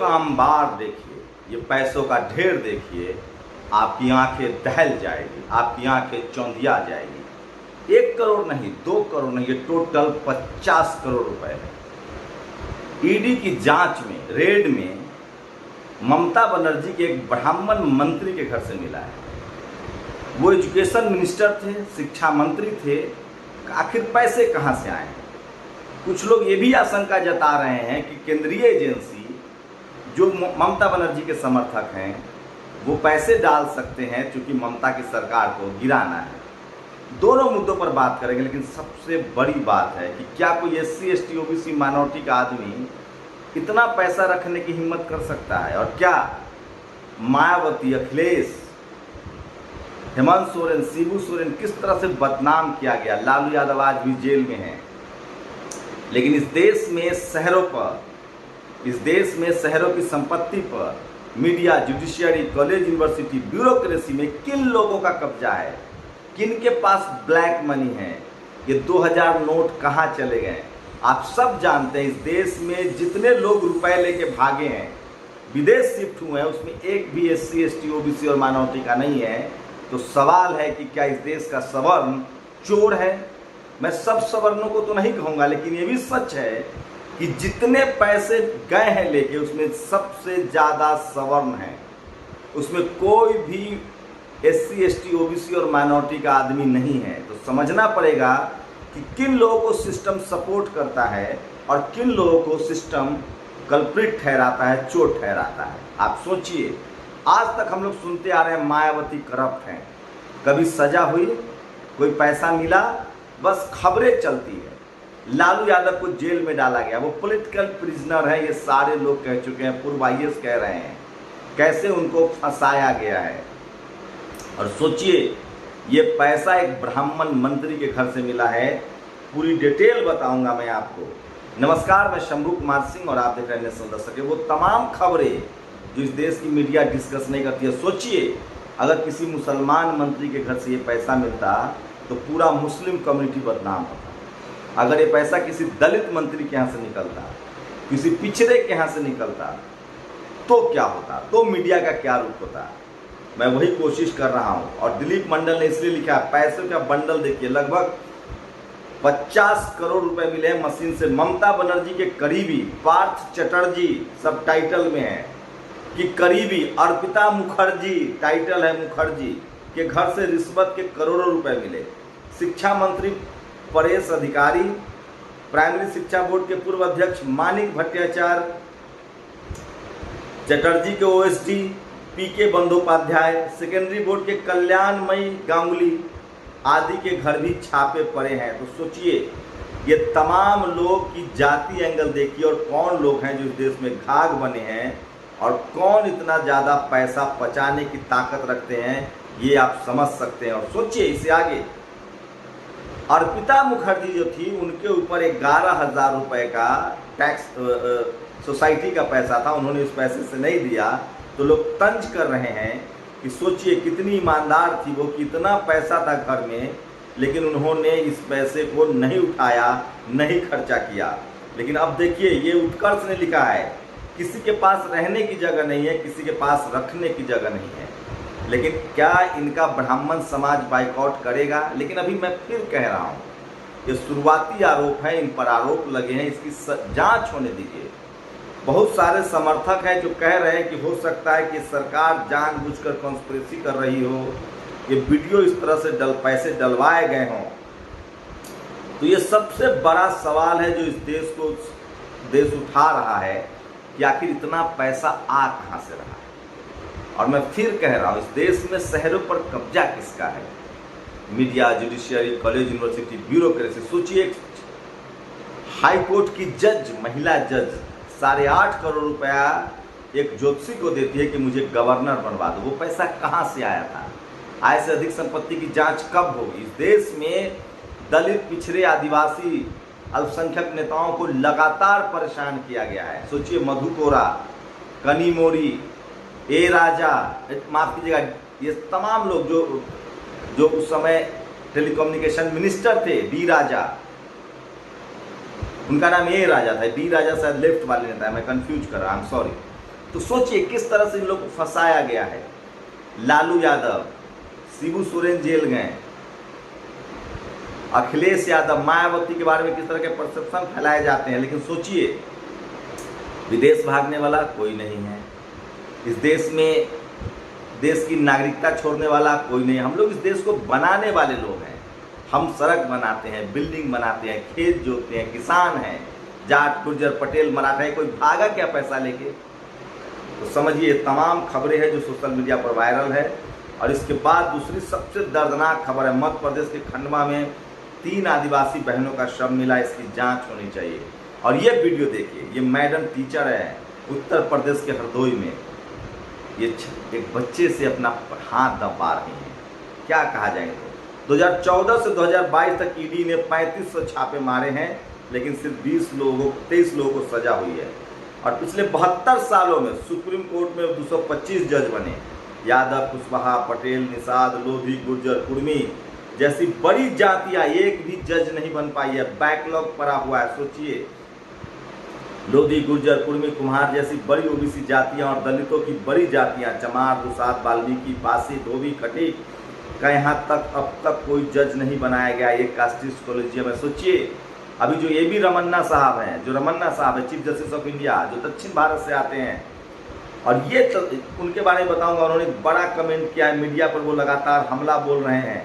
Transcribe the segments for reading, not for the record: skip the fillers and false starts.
का अंबार देखिए, ये पैसों का ढेर देखिए, आपकी आंखें दहल जाएगी, आपकी आंखें चौंधिया जाएगी। 1 करोड़ नहीं, 2 करोड़ नहीं, ये टोटल 50 करोड़ रुपए है। ईडी की जांच में, रेड में ममता बनर्जी के एक ब्राह्मण मंत्री के घर से मिला है। वो एजुकेशन मिनिस्टर थे, शिक्षा मंत्री थे, आखिर पैसे कहां से आए? कुछ लोग ये भी आशंका जता रहे हैं कि केंद्रीय एजेंसी जो ममता बनर्जी के समर्थक हैं वो पैसे डाल सकते हैं क्योंकि ममता की सरकार को गिराना है। दोनों मुद्दों पर बात करेंगे, लेकिन सबसे बड़ी बात है कि क्या कोई SC ST OBC माइनॉरिटी का आदमी इतना पैसा रखने की हिम्मत कर सकता है? और क्या मायावती, अखिलेश, हेमंत सोरेन, शिबू सोरेन किस तरह से बदनाम किया गया? लालू यादव आज भी जेल में है। लेकिन इस देश में शहरों पर, इस देश में शहरों की संपत्ति पर media, judiciary, college, university, bureaucracy में किन लोगों का कब्जा है? किन के पास ब्लैक मनी है? ये 2000 नोट कहाँ चले गए? आप सब जानते हैं। इस देश में जितने लोग रुपए लेके भागे हैं, विदेश शिफ्ट हुए हैं, उसमें एक भी SC ST OBC और माइनॉरिटी का नहीं है। तो सवाल है कि क्या इस देश का सवर्ण चोर है? मैं सब सवर्णों को तो नहीं कहूँगा, लेकिन ये भी सच है कि जितने पैसे गए हैं लेके, उसमें सबसे ज़्यादा सवर्ण हैं। उसमें कोई भी SC ST OBC और माइनॉरिटी का आदमी नहीं है। तो समझना पड़ेगा कि किन लोगों को सिस्टम सपोर्ट करता है और किन लोगों को सिस्टम कल्प्रिट ठहराता है, चोर ठहराता है। आप सोचिए, आज तक हम लोग सुनते आ रहे हैं मायावती करप्ट हैं, कभी सजा हुई, कोई पैसा मिला, बस खबरें चलती है। लालू यादव को जेल में डाला गया, वो पॉलिटिकल प्रिजनर है, ये सारे लोग कह चुके हैं, पूर्व IAS कह रहे हैं कैसे उनको फंसाया गया है। और सोचिए, ये पैसा एक ब्राह्मण मंत्री के घर से मिला है। पूरी डिटेल बताऊंगा मैं आपको। नमस्कार, मैं शंभू कुमार सिंह और आप देख रहे हैं नेशनल दस्तक। वो तमाम खबरें जो इस देश की मीडिया डिस्कस नहीं करती है। सोचिए, अगर किसी मुसलमान मंत्री के घर से ये पैसा मिलता तो पूरा मुस्लिम कम्युनिटी बदनाम होता। अगर ये पैसा किसी दलित मंत्री के यहाँ से निकलता, किसी पिछड़े के यहाँ से निकलता, तो क्या होता? तो मीडिया का क्या रूप होता? मैं वही कोशिश कर रहा हूँ। और दिलीप मंडल ने इसलिए लिखा, पैसों का बंडल देखिए, लगभग 50 करोड़ रुपए मिले हैं मशीन से। ममता बनर्जी के करीबी पार्थ चटर्जी सब टाइटल में है कि करीबी अर्पिता मुखर्जी, टाइटल है मुखर्जी, के घर से रिश्वत के करोड़ों रुपए मिले। शिक्षा मंत्री परेश अधिकारी, प्राइमरी शिक्षा बोर्ड के पूर्व अध्यक्ष मानिक भट्टाचार्य, चटर्जी के OSD PK Bandopadhyay, secondary board के कल्याणमयी गांगुली आदि के घर भी छापे पड़े हैं। तो सोचिए, ये तमाम लोग की जाति एंगल देखिए और कौन लोग हैं जो इस देश में घाघ बने हैं और कौन इतना ज़्यादा पैसा पचाने की ताकत रखते हैं, ये आप समझ सकते हैं। और सोचिए इससे आगे, अर्पिता मुखर्जी जो थी, उनके ऊपर 11,000 रुपये का टैक्स सोसाइटी का पैसा था, उन्होंने उस पैसे से नहीं दिया। तो लोग तंज कर रहे हैं कि सोचिए कितनी ईमानदार थी वो, कितना पैसा था घर में, लेकिन उन्होंने इस पैसे को नहीं उठाया, नहीं खर्चा किया। लेकिन अब देखिए, ये उत्कर्ष ने लिखा है, किसी के पास रहने की जगह नहीं है, किसी के पास रखने की जगह नहीं है। लेकिन क्या इनका ब्राह्मण समाज बाइकआउट करेगा? लेकिन अभी मैं फिर कह रहा हूँ, ये शुरुआती आरोप है, इन पर आरोप लगे हैं, इसकी जांच होने दीजिए। बहुत सारे समर्थक हैं जो कह रहे हैं कि हो सकता है कि सरकार जानबूझकर कॉन्स्पिरेसी कर रही हो, ये वीडियो इस तरह से पैसे डलवाए गए हों। तो ये सबसे बड़ा सवाल है जो इस देश उठा रहा है कि आखिर इतना पैसा आ कहाँ से रहा है। और मैं फिर कह रहा हूँ, इस देश में शहरों पर कब्जा किसका है? Media, judiciary, college, university, bureaucracy. सोचिए, हाई कोर्ट की जज, महिला जज 8.5 करोड़ रुपया एक ज्योतिषी को देती है कि मुझे गवर्नर बनवा दो। वो पैसा कहाँ से आया था? आय से अधिक संपत्ति की जांच कब होगी? इस देश में दलित, पिछड़े, आदिवासी, अल्पसंख्यक नेताओं को लगातार परेशान किया गया है। सोचिए, मधु कोरा, कनी मोरी, ए राजा, माफ कीजिएगा, ये तमाम लोग जो उस समय टेलीकम्युनिकेशन मिनिस्टर थे, डी राजा, उनका नाम ए राजा था, डी राजा शायद लेफ्ट वाले नेता है, मैं कंफ्यूज कर रहा हूँ, सॉरी। तो सोचिए किस तरह से इन लोग को फंसाया गया है। लालू यादव, शिबू सोरेन जेल गए, अखिलेश यादव, मायावती के बारे में किस तरह के परसेप्शन फैलाए जाते हैं। लेकिन सोचिए, विदेश भागने वाला कोई नहीं है इस देश में, देश की नागरिकता छोड़ने वाला कोई नहीं। हम लोग इस देश को बनाने वाले लोग हैं। हम सड़क बनाते हैं, बिल्डिंग बनाते हैं, खेत जोतते हैं, किसान हैं। जाट, गुर्जर, पटेल, मराठा, कोई भागा क्या पैसा लेके? तो समझिए, तमाम खबरें हैं जो सोशल मीडिया पर वायरल है। और इसके बाद दूसरी सबसे दर्दनाक खबर है, मध्य प्रदेश के खंडवा में 3 आदिवासी बहनों का शव मिला, इसकी जांच होनी चाहिए। और ये वीडियो देखिए, ये मैडम टीचर है उत्तर प्रदेश के हरदोई में, ये एक बच्चे से अपना हाथ दबा रही हैं। क्या कहा जाए? तो 2014 से 2022 तक ईडी ने 3500 छापे मारे हैं, लेकिन सिर्फ 23 लोगों को सजा हुई है। और पिछले 72 सालों में सुप्रीम कोर्ट में 225 जज बने। यादव, कुशवाहा, पटेल, निषाद, लोधी, गुर्जर, कुर्मी जैसी बड़ी जातियां एक भी जज नहीं बन पाई है, बैकलॉग पड़ा हुआ है। सोचिए, लोधी, गुर्जर, कुर्मी, कुम्हार जैसी बड़ी ओबीसी जातियां और दलितों की बड़ी जातियां, चमार, दुसाद, वाल्मीकि, पासी, धोबी, खटीक का यहाँ तक अब तक कोई जज नहीं बनाया गया। ये कास्टिस्ट कॉलेजियम है। सोचिए, अभी जो AB रमन्ना साहब हैं, जो रमन्ना साहब है चीफ जस्टिस ऑफ इंडिया, जो दक्षिण भारत से आते हैं, और ये उनके बारे में बताऊंगा। उन्होंने बड़ा कमेंट किया है मीडिया पर, वो लगातार हमला बोल रहे हैं।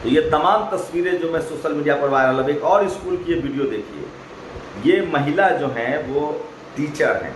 तो ये तमाम तस्वीरें जो मैं सोशल मीडिया पर वायरल, अब एक और स्कूल की ये वीडियो देखिए। ये महिला जो हैं वो टीचर हैं,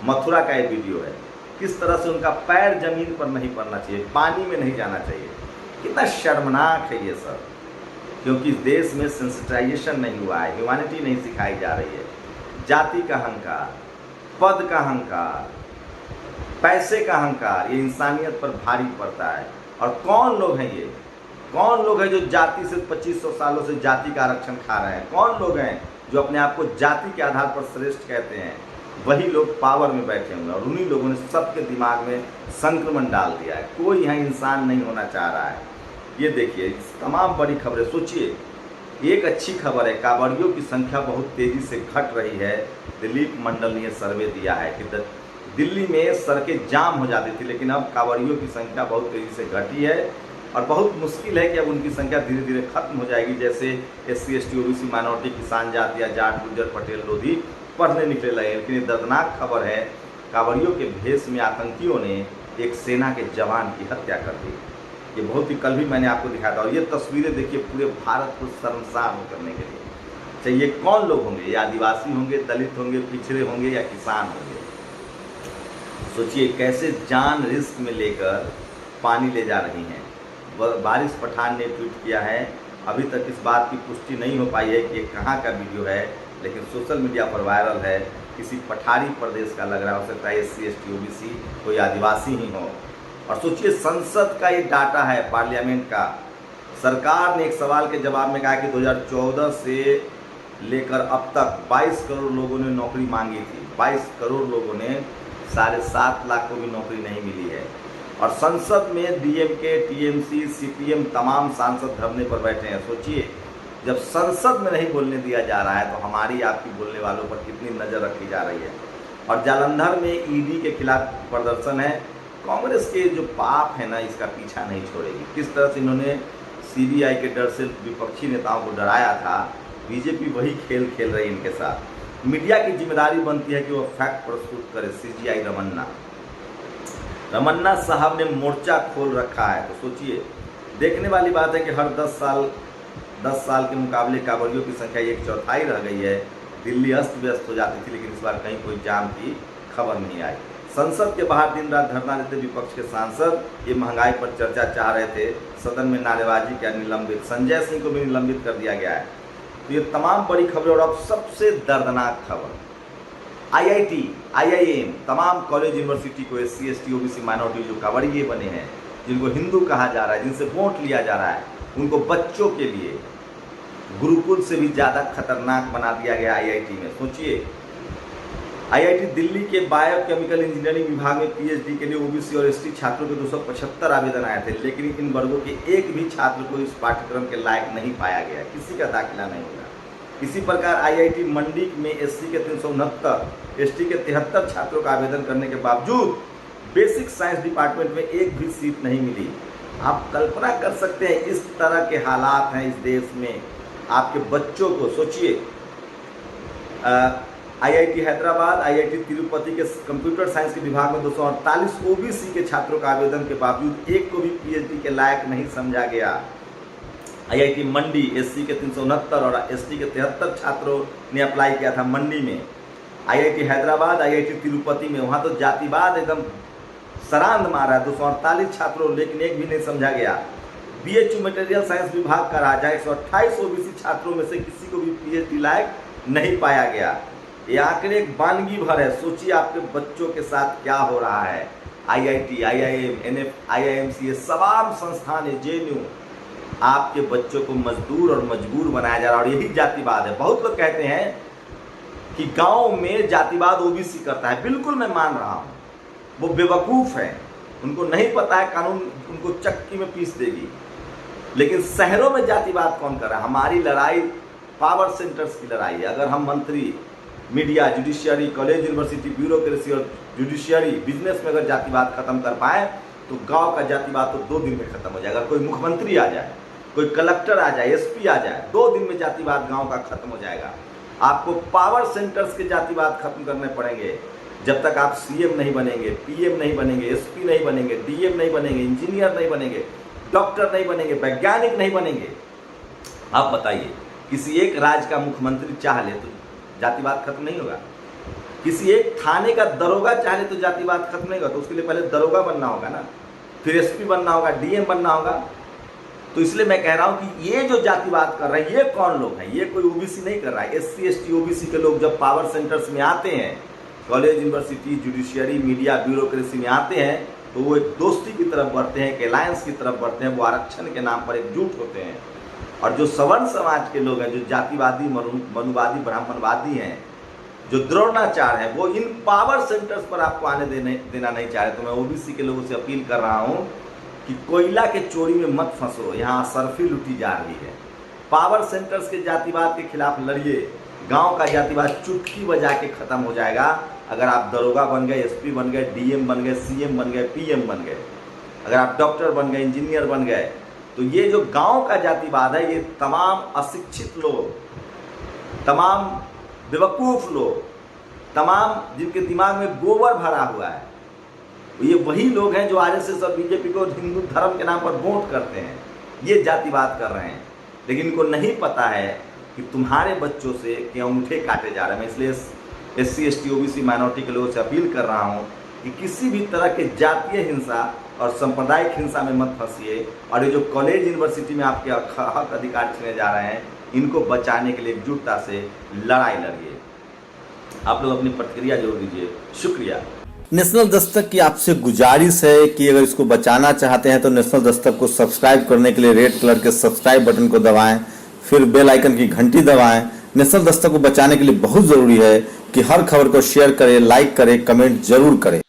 मथुरा का ये वीडियो है। किस तरह से उनका पैर जमीन पर नहीं पड़ना चाहिए, पानी में नहीं जाना चाहिए। कितना शर्मनाक है ये सब, क्योंकि इस देश में सेंसिटाइजेशन नहीं हुआ है, ह्यूमैनिटी नहीं सिखाई जा रही है। जाति का अहंकार, पद का अहंकार, पैसे का अहंकार, ये इंसानियत पर भारी पड़ता है। और कौन लोग हैं ये? कौन लोग हैं जो जाति से 2500 सालों से जाति का आरक्षण खा रहे हैं? कौन लोग हैं जो अपने आप को जाति के आधार पर श्रेष्ठ कहते हैं? वही लोग पावर में बैठे हुए हैं, और उन्हीं लोगों ने सबके दिमाग में संक्रमण डाल दिया है। कोई यहाँ इंसान नहीं होना चाह रहा है। ये देखिए, तमाम बड़ी खबरें। सोचिए, एक अच्छी खबर है, कांवड़ियों की संख्या बहुत तेज़ी से घट रही है। दिलीप मंडल ने सर्वे दिया है कि दिल्ली में सड़कें जाम हो जाती थी, लेकिन अब कांवड़ियों की संख्या बहुत तेज़ी से घटी है। और बहुत मुश्किल है कि अब उनकी संख्या धीरे धीरे खत्म हो जाएगी। जैसे SC, ST, OBC, माइनॉरिटी, किसान जाति या जाट, गुर्जर, पटेल, लोधी पढ़ने निकले लगे। लेकिन ये दर्दनाक खबर है, कांवड़ियों के भेष में आतंकियों ने एक सेना के जवान की हत्या कर दी। ये बहुत ही, कल भी मैंने आपको दिखाया था। और ये तस्वीरें देखिए पूरे भारत को शर्मसार करने के लिए। चाहिए कौन लोग होंगे? ये आदिवासी होंगे, दलित होंगे, पिछड़े होंगे या किसान होंगे? सोचिए कैसे जान रिस्क में लेकर पानी ले जा रही हैं। बारिश पठान ने ट्वीट किया है, अभी तक इस बात की पुष्टि नहीं हो पाई है कि ये कहाँ का वीडियो है, लेकिन सोशल मीडिया पर वायरल है। किसी पठारी प्रदेश का लग रहा, हो सकता है SC, ST, OBC कोई आदिवासी ही हो। और सोचिए, संसद का ये डाटा है, पार्लियामेंट का। सरकार ने एक सवाल के जवाब में कहा कि 2014 से लेकर अब तक 22 करोड़ लोगों ने नौकरी मांगी थी। 22 करोड़ लोगों ने 7.5 लाख को भी नौकरी नहीं मिली है। और संसद में DMK, TMC, CPM तमाम सांसद धरने पर बैठे हैं। सोचिए, जब संसद में नहीं बोलने दिया जा रहा है तो हमारी आपकी बोलने वालों पर कितनी नज़र रखी जा रही है। और जालंधर में ED के खिलाफ प्रदर्शन है। कांग्रेस के जो पाप है ना, इसका पीछा नहीं छोड़ेगी। किस तरह से इन्होंने CBI के डर से विपक्षी नेताओं को डराया था, BJP वही खेल खेल रही है इनके साथ। मीडिया की जिम्मेदारी बनती है कि वो फैक्ट प्रस्तुत करे। CGI रमन्ना साहब ने मोर्चा खोल रखा है। तो सोचिए, देखने वाली बात है कि हर 10 साल के मुकाबले कांवड़ियों की संख्या 1/4 रह गई है। दिल्ली अस्त व्यस्त हो जाती थी, लेकिन इस बार कहीं कोई जाम की खबर नहीं आई। संसद के बाहर दिन रात धरना देते विपक्ष के सांसद। ये महंगाई पर चर्चा चाह रहे थे, सदन में नारेबाजी किया, निलंबित। संजय सिंह को भी निलंबित कर दिया गया है। तो ये तमाम बड़ी खबरें। और अब सबसे दर्दनाक खबर, IIT, IIM तमाम कॉलेज यूनिवर्सिटी को SC, ST, OBC, माइनॉरिटी जो कांवड़िए बने हैं, जिनको हिंदू कहा जा रहा है, जिनसे वोट लिया जा रहा है, उनको बच्चों के लिए गुरुकुल से भी ज़्यादा खतरनाक बना दिया गया IIT में। सोचिए, IIT दिल्ली के बायोकेमिकल इंजीनियरिंग विभाग में PhD के लिए OBC और ST छात्रों के 275 आवेदन आए थे, लेकिन इन वर्गों के एक भी छात्र को इस पाठ्यक्रम के लायक नहीं पाया गया। किसी का दाखिला नहीं हुआ। इसी प्रकार आईआईटी मंडी में एससी के 369, एसटी के 73 छात्रों का आवेदन करने के बावजूद बेसिक साइंस डिपार्टमेंट में एक भी सीट नहीं मिली। आप कल्पना कर सकते हैं इस तरह के हालात हैं इस देश में। आपके बच्चों को सोचिए, आईआईटी हैदराबाद, आईआईटी तिरुपति के कंप्यूटर साइंस के विभाग में 248 ओबीसी के छात्रों का आवेदन के बावजूद एक को भी पीएचडी के लायक नहीं समझा गया। आईआईटी मंडी एससी के 369 और एसटी के 73 छात्रों ने अप्लाई किया था मंडी में। आईआईटी हैदराबाद, आईआईटी तिरुपति में वहाँ तो जातिवाद एकदम सरांध मारा, 248 छात्रों, लेकिन एक भी नहीं समझा गया। बीएचयू मटेरियल साइंस विभाग का राजा 128 ओबीसी छात्रों में से किसी को भी पीएचडी लायक नहीं पाया गया। ये आंकड़े एक वानगी भर है। सोचिए आपके बच्चों के साथ क्या हो रहा है। आईआईटी, आईआईएम, एनएफ, आईआईएमसी, ये तमाम संस्थान है, जेएनयू, आपके बच्चों को मजदूर और मजबूर बनाया जा रहा है। और यही जातिवाद है। बहुत लोग कहते हैं कि गांव में जातिवाद ओबीसी करता है। बिल्कुल मैं मान रहा हूँ, वो बेवकूफ़ है, उनको नहीं पता है कानून उनको चक्की में पीस देगी। लेकिन शहरों में जातिवाद कौन कर रहा है? हमारी लड़ाई पावर सेंटर्स की लड़ाई है। अगर हम मंत्री, media, judiciary, college, university, bureaucracy और जुडिशियरी, बिजनेस में अगर जातिवाद खत्म कर पाए तो गांव का जातिवाद तो 2 दिन में खत्म हो जाएगा। कोई मुख्यमंत्री आ जाए, कोई कलेक्टर आ जाए, एसपी आ जाए, 2 दिन में जातिवाद गांव का खत्म हो जाएगा। आपको पावर सेंटर्स के जातिवाद खत्म करने पड़ेंगे। जब तक आप सीएम नहीं बनेंगे, पीएम नहीं बनेंगे, एसपी नहीं बनेंगे, डीएम नहीं बनेंगे, इंजीनियर नहीं बनेंगे, डॉक्टर नहीं बनेंगे, वैज्ञानिक नहीं बनेंगे। आप बताइए, किसी एक राज्य का मुख्यमंत्री चाह ले तो जातिवाद खत्म नहीं होगा? किसी एक थाने का दरोगा चाह ले तो जातिवाद खत्म नहीं होगा? तो उसके लिए पहले दरोगा बनना होगा ना, फिर एसपी बनना होगा, डीएम बनना होगा। तो इसलिए मैं कह रहा हूं कि ये जो जातिवाद कर रहे हैं, ये कौन लोग हैं? ये कोई ओबीसी नहीं कर रहा है। एससी, एसटी, ओबीसी के लोग जब पावर सेंटर्स में आते हैं, college, university, judiciary, media, bureaucracy में आते हैं, तो वो एक दोस्ती की तरफ बढ़ते हैं, एक अलायंस की तरफ बढ़ते हैं। वो आरक्षण के नाम पर एकजुट होते हैं। और जो सवर्ण समाज के लोग हैं, जो जातिवादी, मनुवादी, ब्राह्मणवादी हैं, जो द्रोणाचार है, वो इन पावर सेंटर्स पर आपको आने देना नहीं चाह रहे। तो मैं ओबीसी के लोगों से अपील कर रहा हूँ कि कोयला के चोरी में मत फंसो। यहाँ सरफी लुटी जा रही है। पावर सेंटर्स के जातिवाद के खिलाफ लड़िए। गांव का जातिवाद चुटकी बजा के खत्म हो जाएगा अगर आप दरोगा बन गए, एसपी बन गए, डीएम बन गए, सीएम बन गए, पीएम बन गए। अगर आप डॉक्टर बन गए, इंजीनियर बन गए, तो ये जो गांव का जातिवाद है, ये तमाम अशिक्षित लोग, तमाम बेवकूफ़ लोग, तमाम जिनके दिमाग में गोबर भरा हुआ है, ये वही लोग हैं जो आरएसएस और बीजेपी को हिंदू धर्म के नाम पर वोट करते हैं। ये जातिवाद कर रहे हैं, लेकिन इनको नहीं पता है कि तुम्हारे बच्चों से क्या अंगूठे काटे जा रहे हैं। मैं इसलिए एससी, एसटी, ओबीसी, माइनॉरिटी के लोगों से अपील कर रहा हूँ कि किसी भी तरह के जातीय हिंसा और सांप्रदायिक हिंसा में मत फंसिए। और ये जो कॉलेज, यूनिवर्सिटी में आपके हक अधिकार छीने जा रहे हैं, इनको बचाने के लिए एकजुटता से लड़ाई लड़िए। आप लोग अपनी प्रतिक्रिया जरूर दीजिए। शुक्रिया। नेशनल दस्तक की आपसे गुजारिश है कि अगर इसको बचाना चाहते हैं तो नेशनल दस्तक को सब्सक्राइब करने के लिए रेड कलर के सब्सक्राइब बटन को दबाएं, फिर बेल आइकन की घंटी दबाएं। नेशनल दस्तक को बचाने के लिए बहुत जरूरी है कि हर खबर को शेयर करें, लाइक करें, कमेंट जरूर करें।